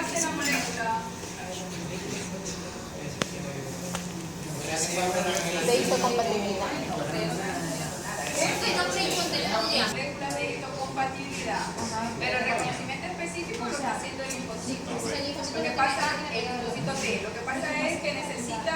hace la molécula? De histocompatibilidad. Moléculas de histocompatibilidad. Pero el reconocimiento específico lo está haciendo el linfocito. Lo que pasa, el linfocito T, lo que pasa es que necesita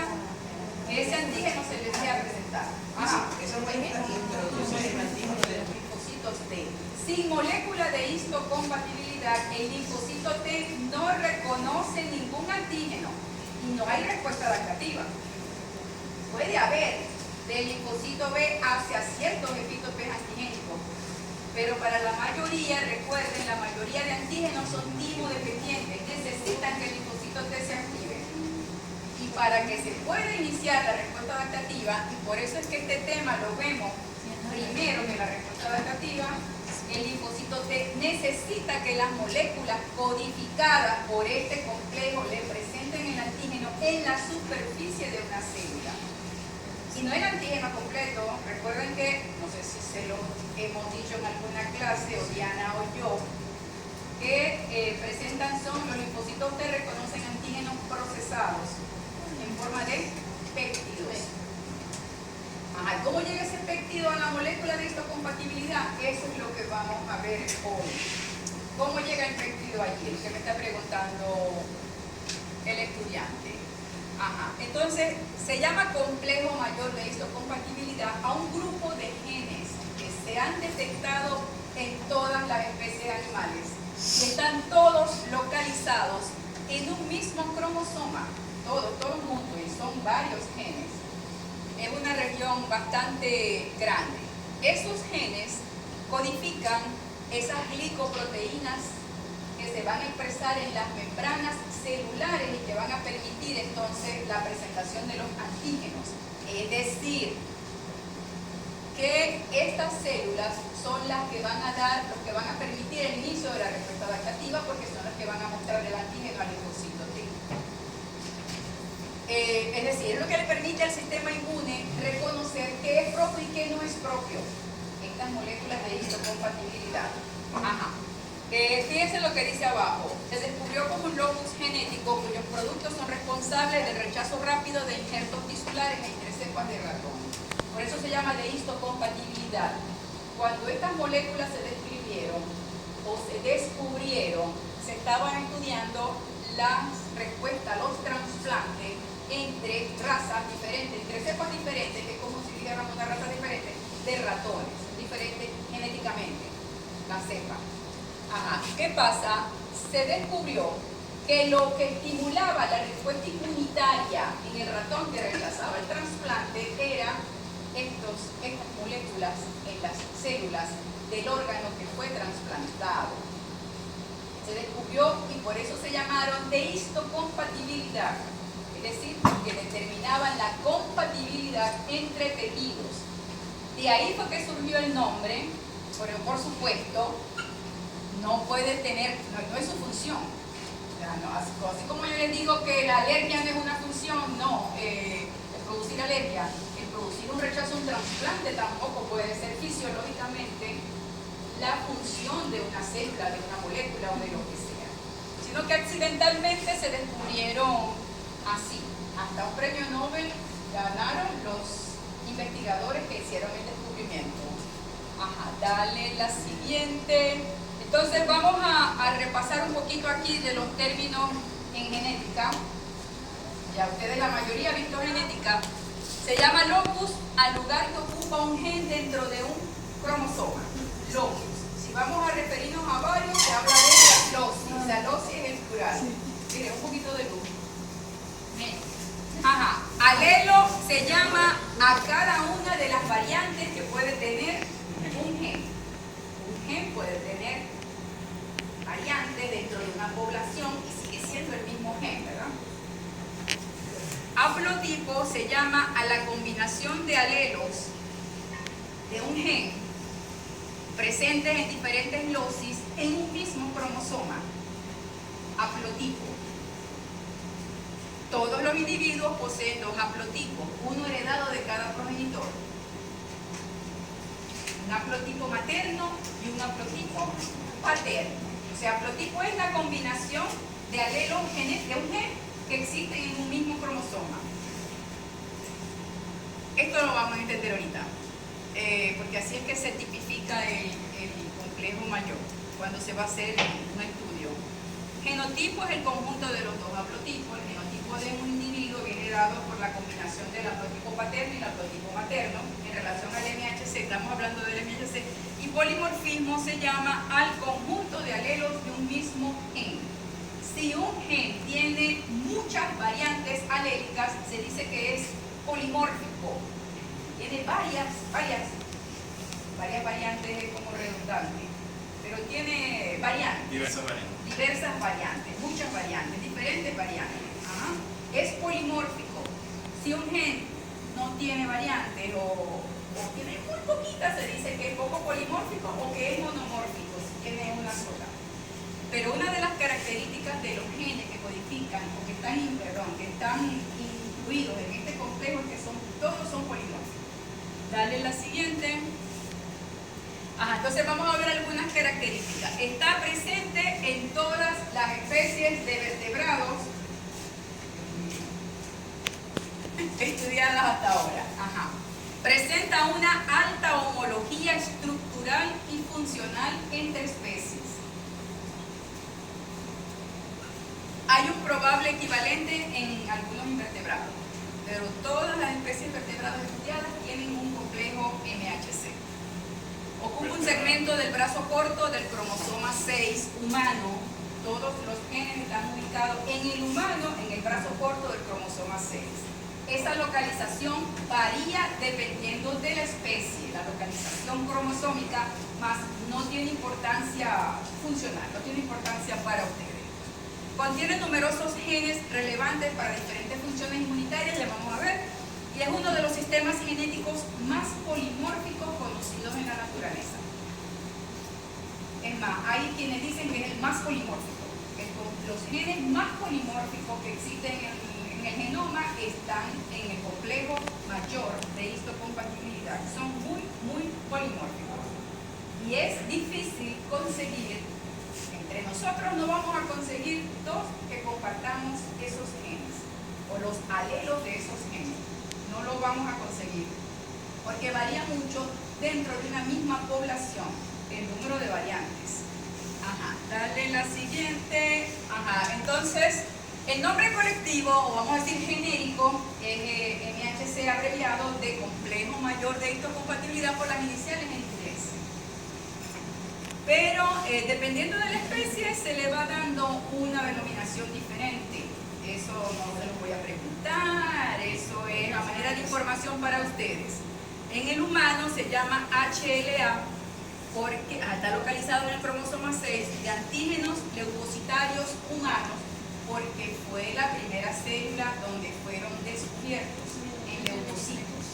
ese antígeno se le sea presentar. Ajá, eso es el antígeno de los linfocitos T. Sin molécula de histocompatibilidad, el linfocito T no reconoce ningún antígeno y no hay respuesta adaptativa. Puede haber del linfocito B hacia ciertos epitopes antigénicos, pero para la mayoría, recuerden, la mayoría de antígenos son timodependientes, necesitan que el linfocito T se active. Y para que se pueda iniciar la respuesta adaptativa, y por eso es que este tema lo vemos primero que la respuesta adaptativa, el linfocito T necesita que las moléculas codificadas por este complejo le presenten el antígeno en la superficie de una célula. Si no el antígeno completo, recuerden que, no sé si se lo hemos dicho en alguna clase, o Diana o yo, que presentan son los linfocitos T reconocen antígenos procesados en forma de péptidos. Ajá, ¿cómo llega ese péptido a la molécula de histocompatibilidad? Eso es lo que vamos a ver hoy. ¿Cómo llega el péptido allí? Lo que me está preguntando el estudiante. Ajá, entonces se llama complejo mayor de histocompatibilidad a un grupo de genes que se han detectado en todas las especies animales y están todos localizados en un mismo cromosoma, todo el mundo, y son varios genes. Es una región bastante grande. Esos genes codifican esas glicoproteínas que se van a expresar en las membranas celulares y que van a permitir entonces la presentación de los antígenos. Es decir, que estas células son las que van a dar, los que van a permitir el inicio de la respuesta adaptativa, porque son las que van a mostrar el antígeno al linfocito T. Es decir, es lo que le permite al sistema inmune reconocer qué es propio y qué no es propio. Estas moléculas de histocompatibilidad. Ajá. Fíjense lo que dice abajo. Se descubrió como un locus genético cuyos productos son responsables del rechazo rápido de injertos tisulares entre cepas de ratón. Por eso se llama de histocompatibilidad. Cuando estas moléculas se describieron o se descubrieron, se estaban estudiando las respuestas a los trasplantes entre razas diferentes, entre cepas diferentes, que es como si dijéramos una raza diferente, de ratones, diferentes genéticamente, la cepa. Ajá. ¿Qué pasa? Se descubrió que lo que estimulaba la respuesta inmunitaria en el ratón que rechazaba el trasplante era estas moléculas en las células del órgano que fue trasplantado. Se descubrió y por eso se llamaron de histocompatibilidad, es decir, que determinaban la compatibilidad entre tejidos. De ahí fue que surgió el nombre, pero por supuesto no puede tener, no es su función. O sea, no, así como yo les digo que la alergia no es una función, no, el producir alergia, el producir un rechazo, un trasplante tampoco puede ser fisiológicamente la función de una célula, de una molécula o de lo que sea, sino que accidentalmente se descubrieron así. Hasta un premio Nobel ganaron los investigadores que hicieron el descubrimiento. Ajá, dale la siguiente. Entonces vamos a repasar un poquito aquí de los términos en genética. Ya ustedes la mayoría han visto genética. Se llama locus al lugar que ocupa un gen dentro de un cromosoma. Locus. Si vamos a referirnos a varios, se habla de la locis. La locis es el plural. Mire, un poquito de luz. Ajá. Alelo se llama a cada una de las variantes que puede tener un gen. Un gen puede tener variantes dentro de una población y sigue siendo el mismo gen, ¿verdad? Haplotipo se llama a la combinación de alelos de un gen presentes en diferentes locis en un mismo cromosoma. Haplotipo. Todos los individuos poseen dos haplotipos, uno heredado de cada progenitor. Un haplotipo materno y un haplotipo paterno. O sea, haplotipo es la combinación de alelos un gen que existe en un mismo cromosoma. Esto lo vamos a entender ahorita, porque así es que se tipifica el complejo mayor cuando se va a hacer un estudio. Genotipo es el conjunto de los dos haplotipos. El genotipo de un individuo viene dado por la combinación del haplotipo paterno y el haplotipo materno. En relación al MHC, estamos hablando del MHC, y polimorfismo se llama al conjunto de alelos de un mismo gen. Si un gen tiene muchas variantes alélicas, se dice que es polimórfico. Tiene varias variantes, es como redundante, pero tiene variantes. Diversas variantes, muchas variantes, diferentes variantes. Ajá. Es polimórfico. Si un gen no tiene variantes o tiene muy poquitas, se dice que es poco polimórfico o que es monomórfico, si tiene una sola. Pero una de las características de los genes que codifican o que están incluidos en este complejo es que todos son polimórficos. Dale la siguiente. Ajá, entonces vamos a ver algunas características. Está presente en todas las especies de vertebrados estudiadas hasta ahora. Ajá. Presenta una alta homología estructural y funcional entre especies. Hay un probable equivalente en algunos invertebrados, pero todas las especies vertebradas estudiadas tienen un complejo MHC. Ocupa un segmento del brazo corto del cromosoma 6 humano. Todos los genes están ubicados en el humano, en el brazo corto del cromosoma 6. Esa localización varía dependiendo de la especie, la localización cromosómica, más no tiene importancia funcional, no tiene importancia para ustedes. Contiene numerosos genes relevantes para diferentes funciones inmunitarias, ya vamos a ver, y es uno de los sistemas genéticos más polimórficos conocidos en la naturaleza. Es más, hay quienes dicen que es el más polimórfico. Los genes más polimórficos que existen en el genoma están en el complejo mayor de histocompatibilidad. Son muy polimórficos. Y es difícil conseguir, entre nosotros no vamos a conseguir dos que compartamos esos genes, o los alelos de esos genes. No lo vamos a conseguir, porque varía mucho dentro de una misma población, el número de variantes. Ajá, dale la siguiente. Ajá, entonces, el nombre colectivo, o vamos a decir genérico, es MHC abreviado de complejo mayor de histocompatibilidad por las iniciales en inglés. Pero, dependiendo de la especie, se le va dando una denominación diferente. Eso no se lo voy a preguntar, eso es a manera de información para ustedes. En el humano se llama HLA porque está localizado en el cromosoma 6 de antígenos leucocitarios humanos, porque fue la primera célula donde fueron descubiertos en leucocitos.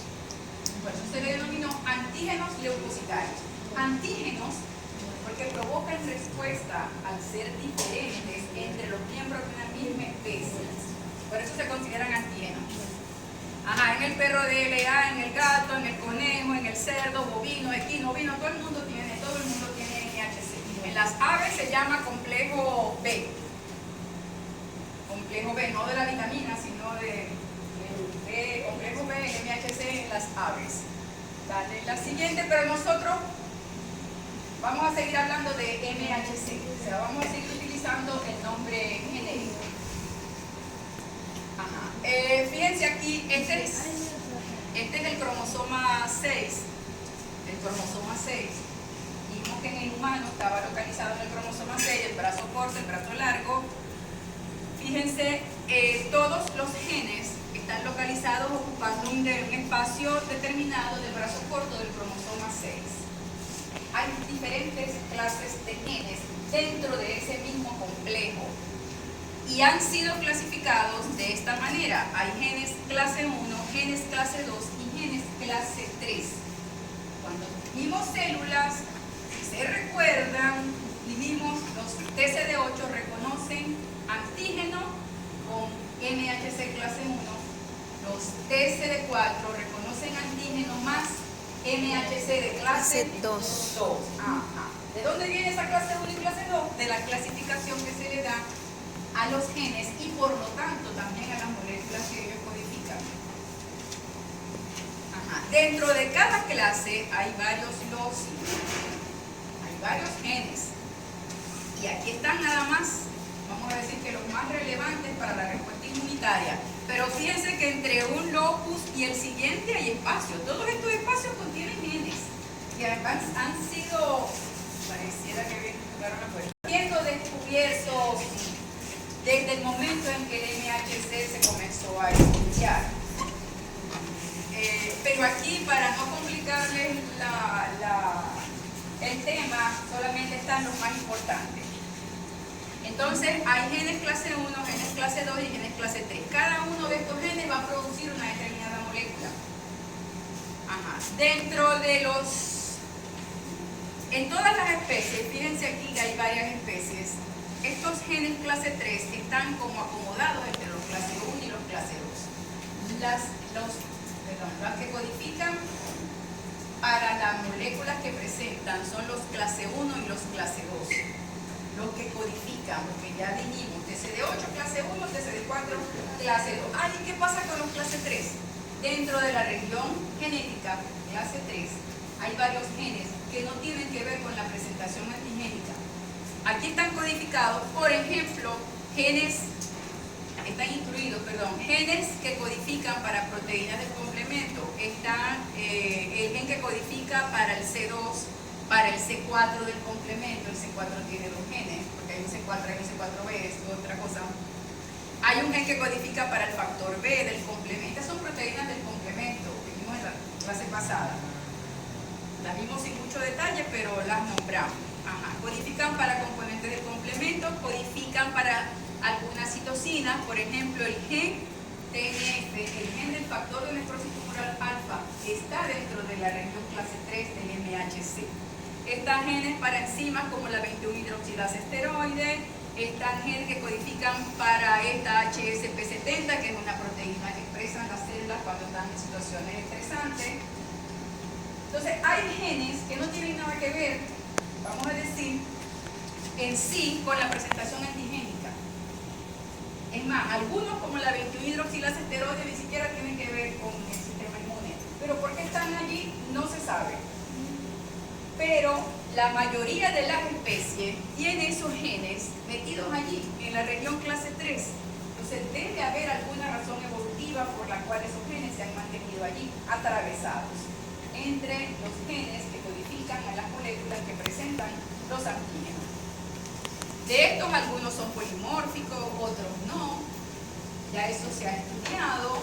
Por eso se le denominó antígenos leucocitarios. Antígenos porque provocan respuesta al ser diferentes entre los miembros de una misma especie. Por eso se consideran antígenos. Ajá, en el perro DLA, en el gato, en el conejo, en el cerdo, bovino, equino, ovino, todo el mundo tiene MHC. En las aves se llama complejo B. Complejo B, no de la vitamina, sino de complejo B, MHC en las aves. Dale la siguiente, pero nosotros vamos a seguir hablando de MHC, o sea, vamos a seguir utilizando el nombre genérico. Ajá. Fíjense aquí, este es el cromosoma 6. El cromosoma 6. Vimos que en el humano estaba localizado en el cromosoma 6, el brazo corto, el brazo largo. Fíjense, todos los genes están localizados ocupando un espacio determinado del brazo corto del cromosoma 6. Hay diferentes clases de genes dentro de ese mismo complejo y han sido clasificados de esta manera. Hay genes clase 1, genes clase 2 y genes clase 3. Cuando vimos células, si se recuerdan, vimos los TCD8 reconocen antígeno con MHC clase 1, los TCD4 reconocen antígeno más MHC de clase 2. Ajá. ¿De dónde viene esa clase 1 y clase 2? De la clasificación que se le da a los genes y por lo tanto también a las moléculas que ellos codifican. Dentro de cada clase hay varios loci, hay varios genes. Y aquí están nada más, vamos a decir que los más relevantes para la respuesta inmunitaria. Pero fíjense que entre un locus y el siguiente hay espacio. Todos estos espacios contienen genes que han sido, pareciera que jugaron la puerta, siendo descubiertos desde el momento en que el MHC se comenzó a estudiar. Pero aquí, para no complicarles el tema, solamente están los más importantes. Entonces, hay genes clase 1, genes clase 2 y genes clase 3. Cada uno de estos genes va a producir una determinada molécula. Dentro de en todas las especies, fíjense aquí que hay varias especies, estos genes clase 3 están como acomodados entre los clase 1 y los clase 2. Las que codifican para las moléculas que presentan son los clase 1 y los clase 2. Los que codifican, porque ya dijimos, TCD8 clase 1, TCD4 clase 2. ¿Y qué pasa con los clase 3? Dentro de la región genética clase 3 hay varios genes que no tienen que ver con la presentación antigénica. Aquí están codificados, por ejemplo, genes que codifican para proteínas del complemento. Está el gen que codifica para el C2, para el C4 del complemento. El C4 tiene dos genes, porque hay un C4 y un C4b, es otra cosa. Hay un gen que codifica para el factor B del complemento. Estas son proteínas del complemento, que vimos en la clase pasada. Las vimos sin mucho detalle, pero las nombramos. Codifican para componentes del complemento, codifican para algunas citocinas, por ejemplo, el gen TNF, el gen del factor de necrosis tumoral alfa, está dentro de la región clase 3 del MHC. Están genes para enzimas como la 21-hidroxilasa esteroide, están genes que codifican para esta HSP70, que es una proteína que expresan las células cuando están en situaciones estresantes. Entonces, hay genes que no tienen nada que ver, vamos a decir, en sí con la presentación antigénica. Es más, algunos como la 21-hidroxilasa esteroide ni siquiera tienen que ver con el sistema inmune. Pero ¿por qué están allí? No se sabe. Pero la mayoría de las especies tiene esos genes metidos allí, en la región clase 3. Entonces debe haber alguna razón evolutiva por la cual esos genes se han mantenido allí, atravesados entre los genes que codifican a las moléculas que presentan los antígenos. De estos, algunos son polimórficos, otros no. Ya eso se ha estudiado,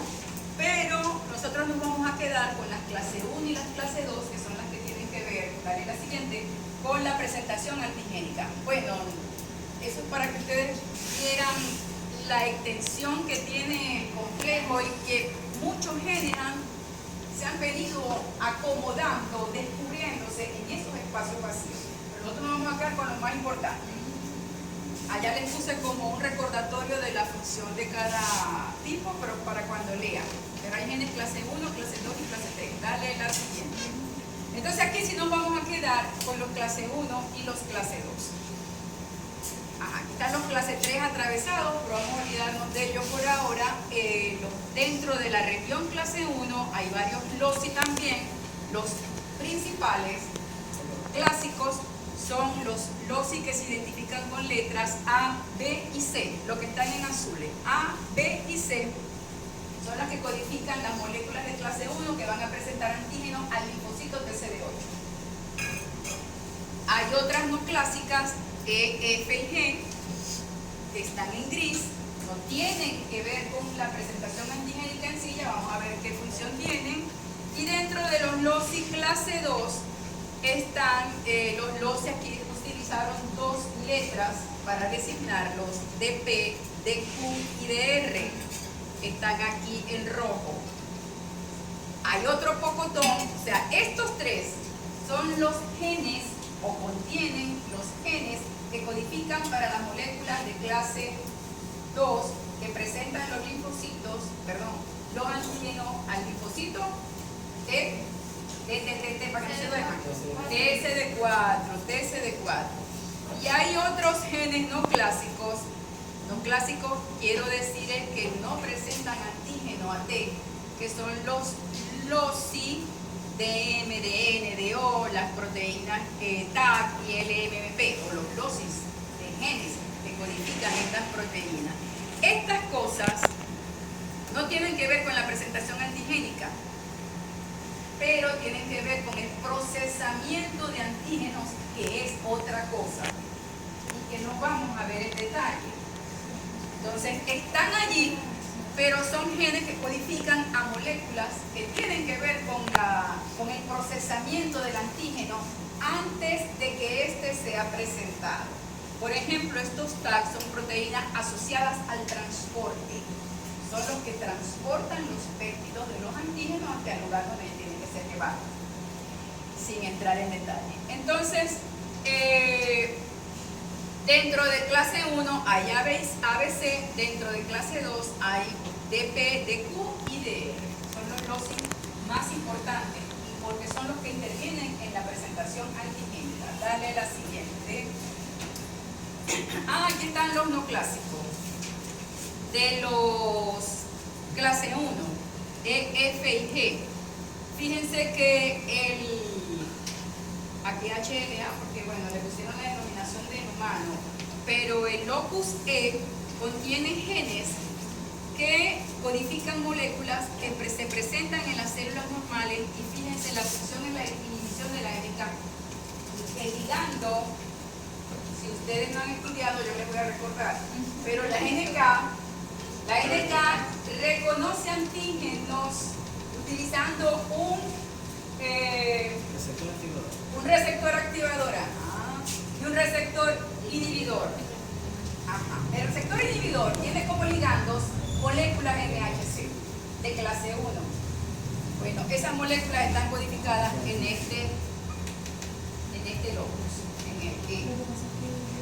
pero nosotros nos vamos a quedar con las clase 1 y las clase 2, que son las que tienen que ver, dale la siguiente, con la presentación antigénica. Bueno, eso es para que ustedes vieran la extensión que tiene el complejo y que muchos genes se han venido acomodando, descubriéndose en esos espacios vacíos. Pero nosotros nos vamos a quedar con lo más importante. Allá les puse como un recordatorio de la función de cada tipo, pero para cuando lean. Pero hay genes clase 1, clase 2 y clase 3. Dale la siguiente. Entonces aquí sí nos vamos a quedar con los clase 1 y los clase 2. Aquí están los clase 3 atravesados, pero vamos a olvidarnos de ellos por ahora. Dentro de la región clase 1 hay varios loci también. Los principales, los clásicos, son los loci que se identifican con letras A, B y C, lo que están en azules. A, B y C son las que codifican las moléculas de clase 1 que van a presentar antígenos al linfocito TCD8. Hay otras no clásicas, E, F y G, que están en gris, no tienen que ver con la presentación antigénica en sí, ya vamos a ver qué función tienen. Y dentro de los loci clase 2 están los loci, aquí utilizaron dos letras para designarlos, de P, de Q y de R. Están aquí en rojo. Hay otro pocotón, o sea, estos tres son los genes o contienen los genes que codifican para las moléculas de clase 2 que presentan los linfocitos, los antígenos al linfocito para que no se duerman, TCD4. Y hay otros genes no clásicos clásicos quiero decir es que no presentan antígeno AT, que son los LOCI, DM, DN, DO, las proteínas TAC y LMP, o los LOCIs de genes que codifican estas proteínas. Estas cosas no tienen que ver con la presentación antigénica, pero tienen que ver con el procesamiento de antígenos, que es otra cosa, y que no vamos a ver en detalle. Entonces, están allí, pero son genes que codifican a moléculas que tienen que ver con el procesamiento del antígeno antes de que éste sea presentado. Por ejemplo, estos TAC son proteínas asociadas al transporte. Son los que transportan los péptidos de los antígenos hasta el lugar donde tienen que ser llevados, sin entrar en detalle. Entonces, dentro de clase 1 hay ABC, dentro de clase 2 hay DP, DQ y DR. Son los LOCI más importantes, porque son los que intervienen en la presentación antigénica. Dale la siguiente. Aquí están los no clásicos. De los clase 1, E, F y G. Fíjense que aquí HLA, porque bueno, le pusieron la denominación de humano, pero el locus E contiene genes que codifican moléculas que se presentan en las células normales, y fíjense la función en la inhibición de la NK. El ligando, si ustedes no han estudiado, yo les voy a recordar, pero la NK reconoce antígenos utilizando un receptor activador y un receptor inhibidor. El receptor inhibidor tiene como ligandos moléculas MHC de clase 1. Bueno, esas moléculas están codificadas en este locus, en el E.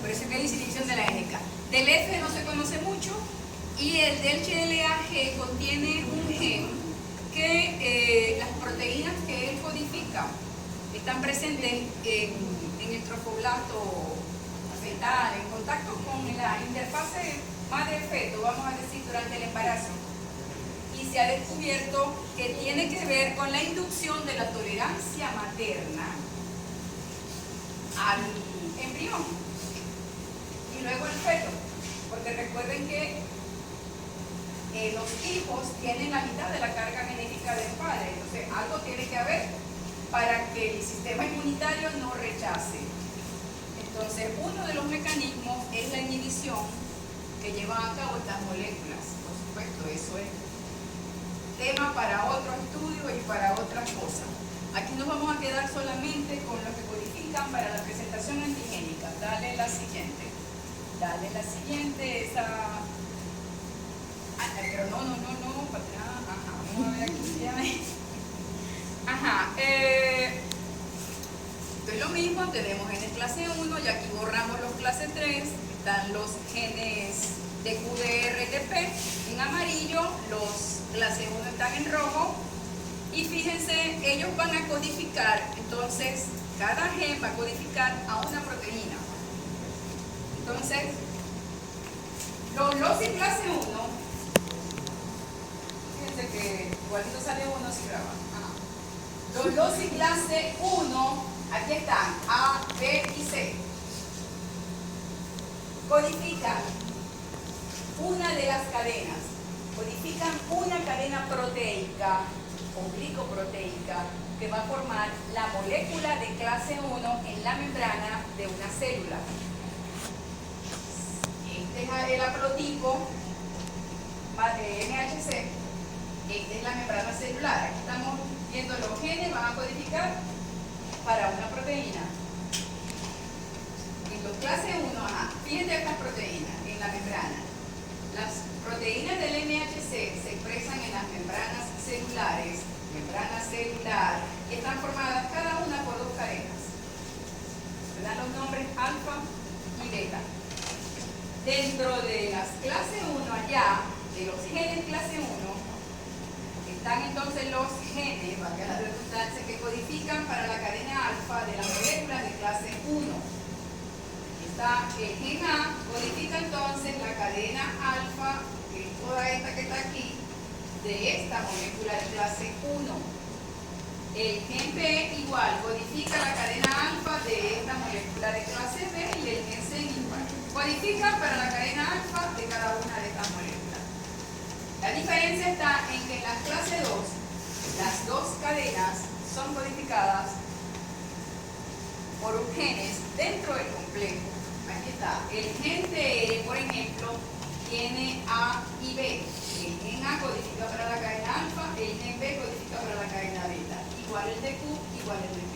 Por eso es que hay inhibición de la NK. Del F no se conoce mucho, y el del HLA-G contiene un gen que las proteínas que él codifica están presentes en el trofoblasto fetal, en contacto con la interfase madre-feto, vamos a decir, durante el embarazo. Y se ha descubierto que tiene que ver con la inducción de la tolerancia materna al embrión y luego al feto, porque recuerden que los hijos tienen la mitad de la carga genética del padre, entonces algo tiene que haber para que el sistema inmunitario no rechace. Entonces, uno de los mecanismos es la inhibición que llevan a cabo estas moléculas. Por supuesto, eso es tema para otro estudio y para otras cosas. Aquí nos vamos a quedar solamente con lo que codifican para la presentación antigénica. Dale la siguiente. Dale la siguiente, esa... pero no, para atrás. Ajá, vamos a ver aquí ya. Ajá, entonces lo mismo, tenemos genes clase 1 y aquí borramos los clase 3, están los genes de QDR y TP en amarillo, los clase 1 están en rojo, y fíjense, ellos van a codificar, entonces cada gen va a codificar a una proteína. Entonces, los LOCI clase 1, fíjense que igualito sale uno si graba. Los LOCI clase 1, aquí están, A, B y C. Codifican una de las cadenas, codifican una cadena proteica o glicoproteica que va a formar la molécula de clase 1 en la membrana de una célula. Este es el haplotipo MHC, esta es la membrana celular. Aquí estamos viendo los genes, van a codificar para una proteína. En los clase 1, fíjense estas proteínas en la membrana. Las proteínas del MHC se expresan en las membranas celulares, membrana celular, y están formadas cada una por dos cadenas. Se dan los nombres alfa y beta. Dentro de las clase 1 allá, de los genes clase 1, están entonces los genes, valga la redundancia, que codifican para la cadena alfa de las moléculas de clase 1. Está el gen A, codifica entonces la cadena de esta molécula de clase 1. El gen B igual codifica la cadena alfa de esta molécula de clase B y el gen C igual codifica para la cadena alfa de cada una de estas moléculas. La diferencia está en que en la clase 2 las dos cadenas son codificadas por genes dentro del complejo. Aquí está. El gen de, por ejemplo, tiene A y B. El gen A codifica para la cadena alfa, el gen B codifica para la cadena beta. Igual el de Q, igual el de P.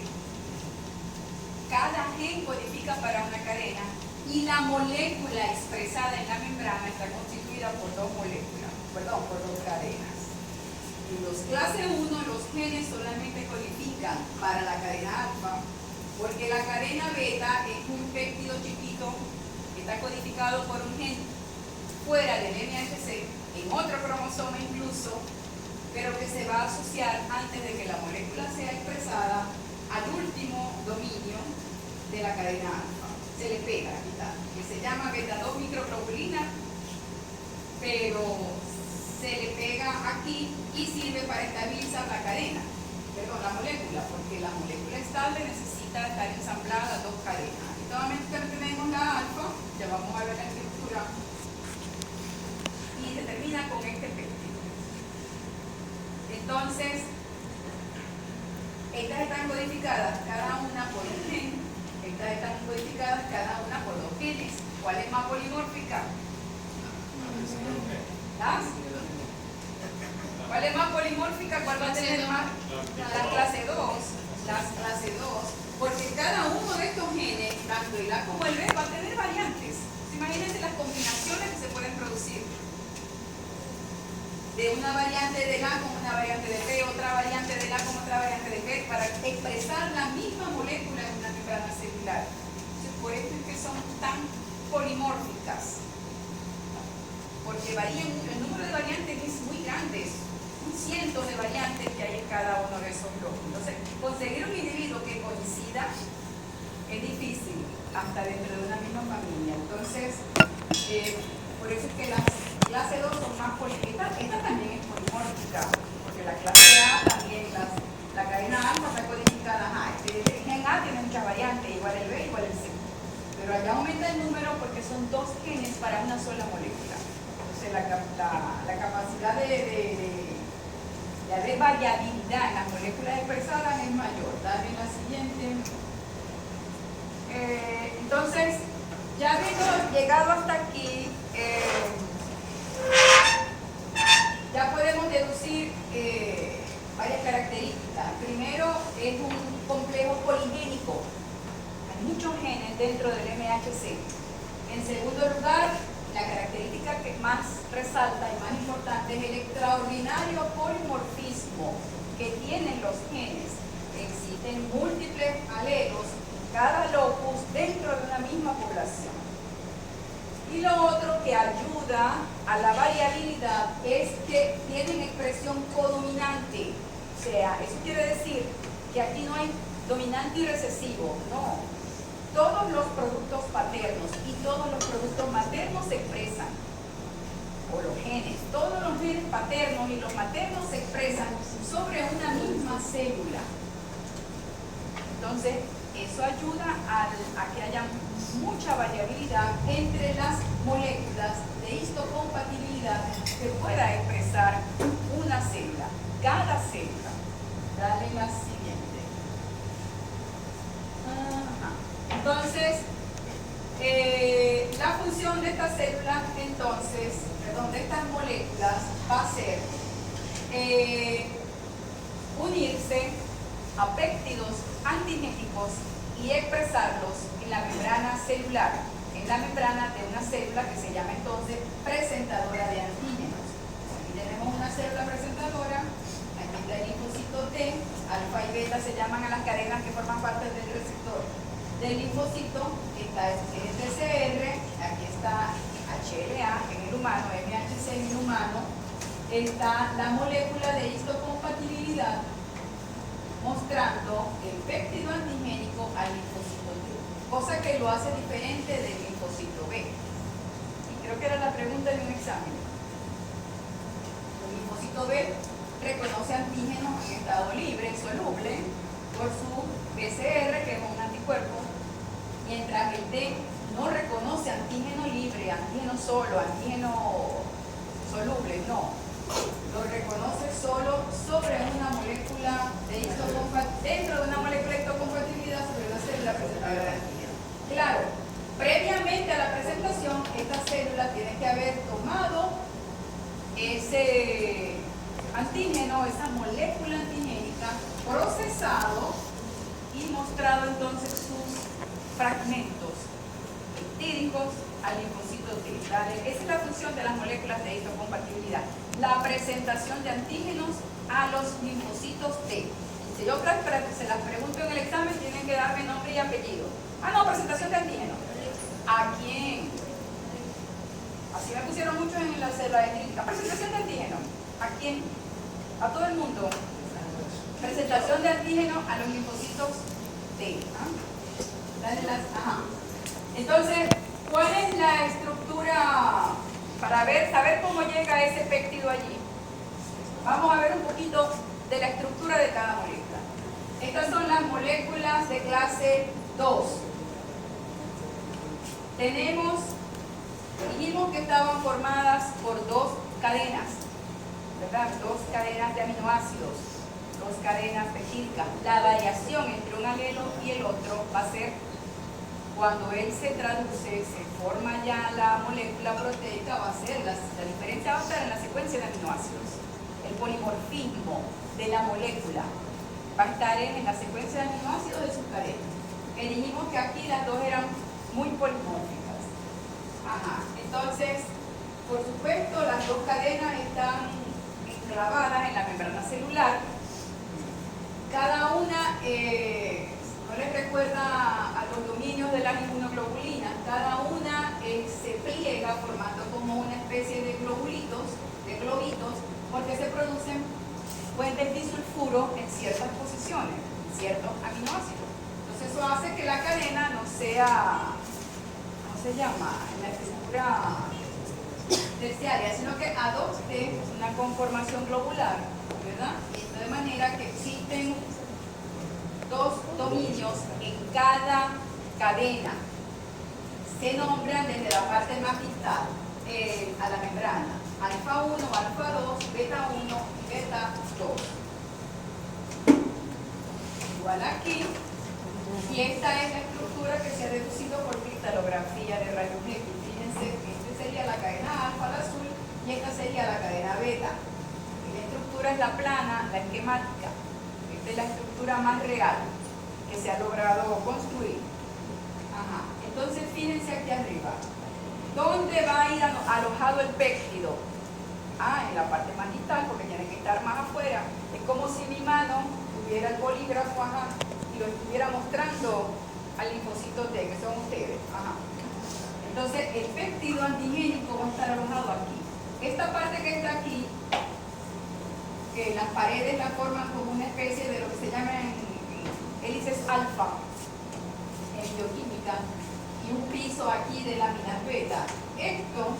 Cada gen codifica para una cadena y la molécula expresada en la membrana está constituida por dos cadenas. En los clase 1 los genes solamente codifican para la cadena alfa, porque la cadena beta es un péptido chiquito que está codificado por un gen fuera del MHC, en otro cromosoma incluso, pero que se va a asociar antes de que la molécula sea expresada al último dominio de la cadena alfa. Se le pega, aquí está, que se llama beta-2 microglobulina, pero se le pega aquí y sirve para estabilizar la cadena, perdón, la molécula, porque la molécula estable necesita estar ensamblada a dos cadenas. Aquí nuevamente tenemos la alfa, ya vamos a ver la estructura, y se termina con este péptido. Entonces, estas están codificadas cada una por un gen, estas están codificadas cada una por dos genes. ¿Cuál es más polimórfica? ¿Las? ¿Cuál es más polimórfica? ¿Cuál va a tener más? La clase 2. Las clase 2. Porque cada uno de estos genes, tanto el A como el B, va a tener variantes. Imagínense las combinaciones que se pueden producir. De una variante del A con una variante del B, otra variante del A con otra variante del B, para expresar la misma molécula en una membrana celular. Entonces, por esto es que son tan polimórficas. Porque varían, el número de variantes es muy grande, cientos de variantes que hay en cada uno de esos grupos. Entonces, conseguir un individuo que coincida es difícil, hasta dentro de una misma familia. Entonces, por eso es que las clase 2 son más polimórficas. Esta también es polimórfica, porque la clase A también, la cadena alfa está codificada. El gen A tiene muchas variantes, igual el B, igual el C. Pero allá aumenta el número porque son dos genes para una sola molécula. Entonces, la capacidad de haber variabilidad en las moléculas expresadas es mayor. Dale la siguiente. Entonces, ya habiendo llegado hasta aquí, ya podemos deducir varias características. Primero, es un complejo poligénico. Hay muchos genes dentro del MHC. En segundo lugar, la característica que más resalta y más importante es el extraordinario polimorfismo que tienen los genes. Existen múltiples alelos, cada locus dentro de una misma población. Y lo otro que ayuda a la variabilidad es que tienen expresión codominante. O sea, eso quiere decir que aquí no hay dominante y recesivo, no. Todos los productos paternos y todos los productos maternos se expresan, o los genes, todos los genes paternos y los maternos se expresan sobre una misma célula. Entonces, eso ayuda a que haya mucha variabilidad entre las moléculas de histocompatibilidad que pueda expresar una célula, cada célula. Dale la siguiente. Entonces, la función de estas células, entonces, perdón, de estas moléculas va a ser unirse a péptidos antigénicos y expresarlos en la membrana celular, en la membrana de una célula que se llama entonces presentadora de antígenos. Aquí tenemos una célula presentadora, aquí está el linfocito T, alfa y beta se llaman a las cadenas que forman parte del receptor del linfocito. Está el TCR, aquí está HLA en el humano, MHC en el humano, está la molécula de histocompatibilidad mostrando el péptido antigénico al linfocito T, cosa que lo hace diferente del linfocito B. Y creo que era la pregunta de un examen. El linfocito B reconoce antígenos en estado libre, insoluble, por su PCR, que es un anticuerpo, mientras el T no reconoce antígeno libre, antígeno solo, antígeno soluble, no. Lo reconoce solo sobre una molécula de histocompatibilidad, dentro de una molécula de histocompatibilidad sobre una célula presentadora de antígeno. Claro, previamente a la presentación, esta célula tiene que haber tomado ese antígeno, esa molécula antigénica, procesado y mostrado entonces sus fragmentos peptídicos al linfocito T. ¿Vale? Esa es la función de las moléculas de histocompatibilidad, la presentación de antígenos a los linfocitos T. Si yo se las pregunto en el examen, tienen que darme nombre y apellido. Ah, no, presentación de antígenos. ¿A quién? Así me pusieron mucho en la célula de clínica. Presentación de antígeno. ¿A quién? A todo el mundo. Presentación de antígeno a los linfocitos T. Ajá. Entonces, ¿cuál es la estructura para saber cómo llega ese péptido allí? Vamos a ver un poquito de la estructura de cada molécula. Estas son las moléculas de clase 2. Dijimos que estaban formadas por dos cadenas, ¿verdad? Dos cadenas de aminoácidos, dos cadenas peptídicas. La variación entre un alelo y el otro va a ser cuando él se traduce, se forma ya la molécula proteica, va a ser la diferencia va a estar en la secuencia de aminoácidos. El polimorfismo de la molécula va a estar en la secuencia de aminoácidos de sus cadenas. Que dijimos que aquí las dos eran muy polimórficas. Ajá. Entonces, por supuesto, las dos cadenas están enclavadas en la membrana celular. Cada una, ¿no les recuerda a los dominios de las inmunoglobulinas? Cada una se pliega formando como una especie de globulitos, de globitos, porque se producen puentes disulfuro en ciertas posiciones, en ciertos aminoácidos. Entonces eso hace que la cadena no sea, ¿cómo se llama?, en la estructura terciaria, sino que adopte una conformación globular, ¿verdad? De manera que existen dos dominios en cada cadena. Se nombran desde la parte más distal a la membrana: alfa 1, alfa 2, beta 1 y beta 2. Igual aquí. Y esta es la estructura que se ha deducido por cristalografía de rayos X. Fíjense que esta sería la cadena alfa, la azul, y esta sería la cadena beta. La estructura es la plana, la esquemática. Esta es la estructura más real que se ha logrado construir. Ajá. Entonces, fíjense aquí arriba. ¿Dónde va a ir alojado el péptido? En la parte más distal, porque tiene que estar más afuera. Es como si mi mano tuviera el bolígrafo, y lo estuviera mostrando al linfocito T, que son ustedes. Ajá. Entonces, el péptido antigénico va a estar alojado aquí. Esta parte que está aquí, que las paredes la forman como una especie de lo que se llaman hélices alfa en bioquímica, y un piso aquí de láminas beta. Esto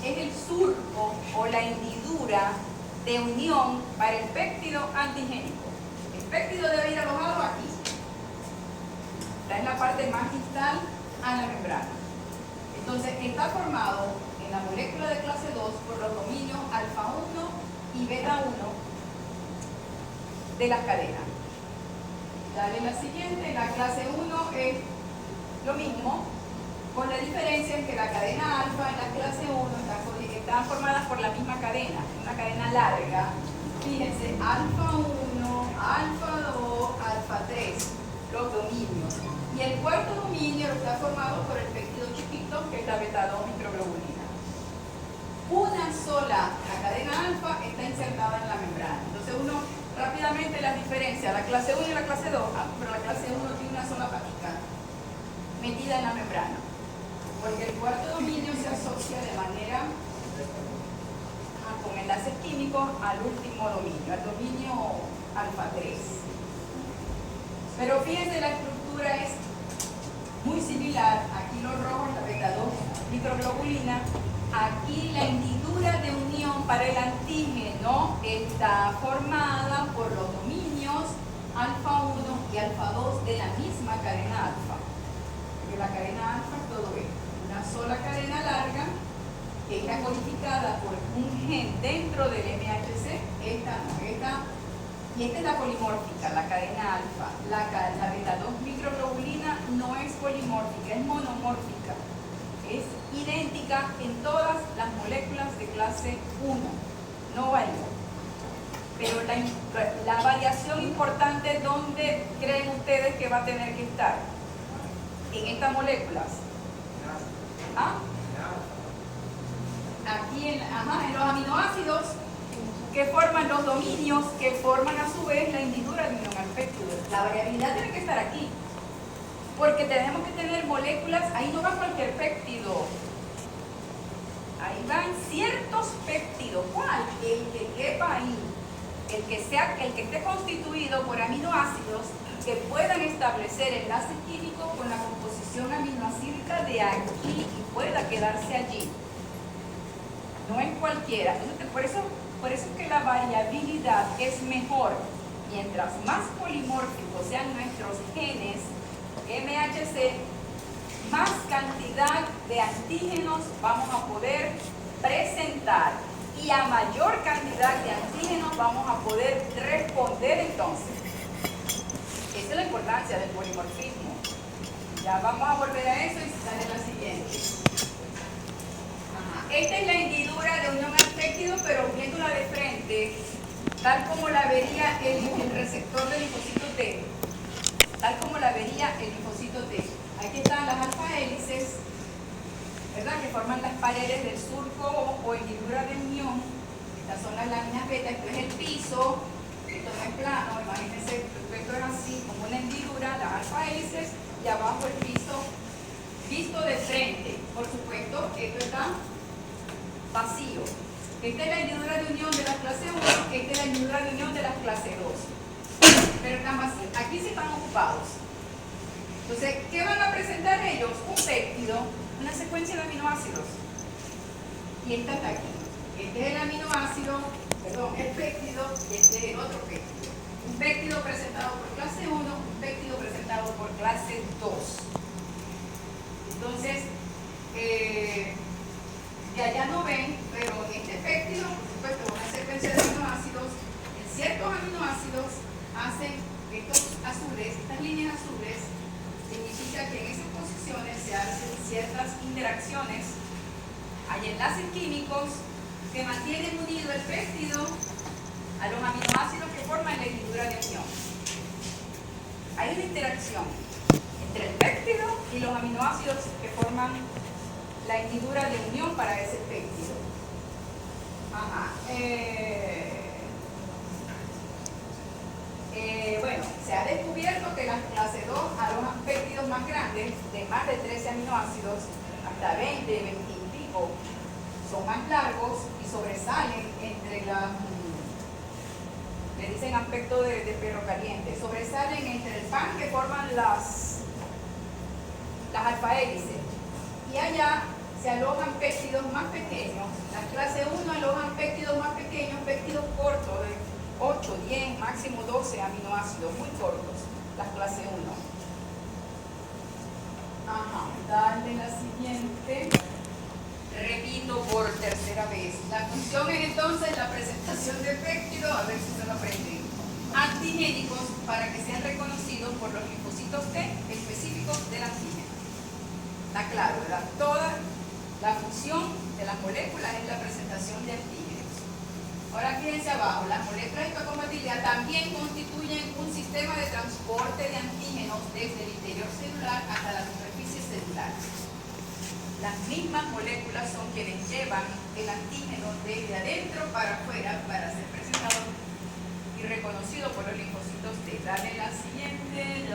es el surco o la hendidura de unión para el péptido antigénico. El péptido debe ir alojado aquí. Esta es la parte más distal a la membrana. Entonces está formado en la molécula de clase 2 por los dominios alfa 1 y beta 1 de las cadenas. Dale la siguiente. La clase 1 es lo mismo, con la diferencia en que la cadena alfa en la clase 1 están formadas por la misma cadena, una cadena larga. Fíjense, alfa 1, alfa 2, alfa 3, los dominios. Y el cuarto dominio está formado por el péptido chiquito, que es la beta 2 microglobulina. Una sola, la cadena alfa, está insertada en la membrana. Entonces uno rápidamente las diferencia, la clase 1 y la clase 2, pero la clase 1 tiene una sola patica metida en la membrana, porque el cuarto dominio se asocia de manera con enlaces químicos al último dominio, al dominio alfa 3. Pero fíjense, la estructura es muy similar. Aquí los rojos, la beta 2 microglobulina, aquí la hendidura de unión para el antígeno está formada por los dominios alfa 1 y alfa 2 de la misma cadena alfa. Porque la cadena alfa es todo esto, una sola cadena larga que está codificada por un gen dentro del MHC. Esta es la polimórfica, la cadena alfa. La beta 2 microglobulina no es polimórfica, es monomórfica. Es idéntica en todas las moléculas de clase 1, no varía. Pero la variación importante, ¿dónde creen ustedes que va a tener que estar? En estas moléculas. ¿Ah? Aquí en los aminoácidos que forman los dominios, que forman a su vez la hendidura de unión al péptido. La variabilidad tiene que estar aquí, porque tenemos que tener moléculas, ahí no va cualquier péptido, ahí van ciertos péptidos. ¿Cuál? El que quepa ahí, el que esté constituido por aminoácidos que puedan establecer enlaces químicos con la composición aminoácidica de aquí y pueda quedarse allí. No en cualquiera. Entonces, por eso es que la variabilidad es mejor. Mientras más polimórficos sean nuestros genes MHC, más cantidad de antígenos vamos a poder presentar. Y a mayor cantidad de antígenos vamos a poder responder entonces. Esa es la importancia del polimorfismo. Ya vamos a volver a eso y sale la siguiente. Esta es la hendidura de unión al péptido, pero viéndola de frente, tal como la vería el receptor del linfocito T. Tal como la vería el linfocito T. Aquí están las alfa hélices, ¿verdad?, que forman las paredes del surco o hendidura de unión. Estas son las láminas beta, esto es el piso, esto no es plano, imagínense, esto es así, como una hendidura, las alfa hélices, y abajo el piso visto de frente. Por supuesto, esto está vacío. Esta es la hendidura de unión de la clase 1, esta es la hendidura de unión de la clase 2. Pero están vacíos. Aquí sí están ocupados. Entonces, ¿qué van a presentar ellos? Un péptido, una secuencia de aminoácidos. Y esta está aquí. Este es el aminoácido, perdón, el péptido, y este es el otro péptido. Un péptido presentado por clase 1, un péptido presentado por clase 2. Entonces, de allá no ven, pero este péptido, por supuesto, una secuencia de aminoácidos, en ciertos aminoácidos hacen estos azules, estas líneas azules, significa que en esas posiciones se hacen ciertas interacciones, hay enlaces químicos que mantienen unido el péptido a los aminoácidos que forman la hendidura de unión. Hay una interacción entre el péptido y los aminoácidos que forman la hendidura de unión para ese péptido. Bueno, se ha descubierto que las clase 2 alojan péptidos más grandes, de más de 13 aminoácidos, hasta 20, 20 y pico, son más largos y sobresalen entre las, le dicen aspecto de perro caliente, sobresalen entre el pan que forman las alfa hélices. Y allá se alojan péptidos más pequeños. Las clase 1 alojan péptidos más pequeños, péptidos cortos, de 8, 10, máximo 12 aminoácidos, muy cortos, las clase 1. Dale la siguiente. Repito por tercera vez. La función es entonces la presentación de péptidos, a ver si se lo aprenden, antigénicos para que sean reconocidos por los linfocitos T específicos del antígeno. Está claro, ¿verdad? Toda la función de las moléculas es la presentación de antígenos. Ahora fíjense abajo, las moléculas de histocompatibilidad también constituyen un sistema de transporte de antígenos desde el interior celular hasta la superficie celular. Las mismas moléculas son quienes llevan el antígeno desde adentro para afuera para ser presentado y reconocido por los linfocitos T. Dale la siguiente.